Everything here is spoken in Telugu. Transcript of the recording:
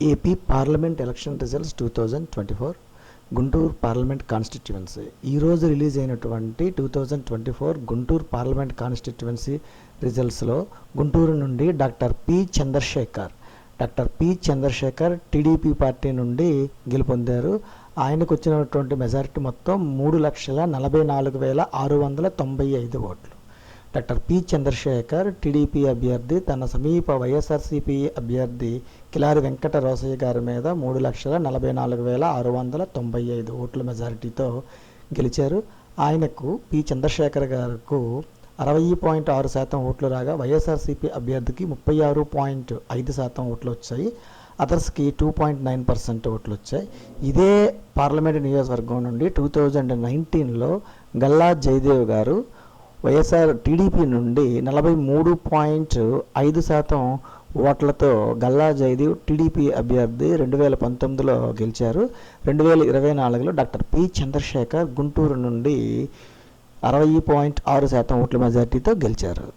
AP parliament election results 2024 Guntur parliament constituency ఈరోజు రిలీజ్ అయినటువంటి 2024 గుంటూరు పార్లమెంట్ కాన్స్టిట్యువెన్సీ రిజల్ట్స్లో గుంటూరు నుండి doctor P Chandrasekhar TDP party నుండి గెలుపొందారు. ఆయనకు వచ్చినటువంటి మెజారిటీ మొత్తం 3,44,695 ఓట్లు. డాక్టర్ పి చంద్రశేఖర్ టీడీపీ అభ్యర్థి తన సమీప వైఎస్ఆర్సీపీ అభ్యర్థి కిలారి వెంకట రోసయ్య గారి మీద 3,44,695 ఓట్ల మెజారిటీతో గెలిచారు. ఆయనకు పి చంద్రశేఖర్ గారికి 60.6% ఓట్లు రాగా వైఎస్ఆర్సీపీ అభ్యర్థికి 36.5% ఓట్లు వచ్చాయి. అదర్స్కి 2.9% ఓట్లు వచ్చాయి. ఇదే పార్లమెంటు నియోజకవర్గం నుండి 2019లో గల్లా జయదేవ్ గారు వైఎస్ఆర్ టీడీపీ నుండి 43.5% ఓట్లతో గల్లా జయదేవ్ టీడీపీ అభ్యర్థి 2019లో గెలిచారు. 2024లో డాక్టర్ పి చంద్రశేఖర్ గుంటూరు నుండి 60.6% ఓట్ల మెజార్టీతో గెలిచారు.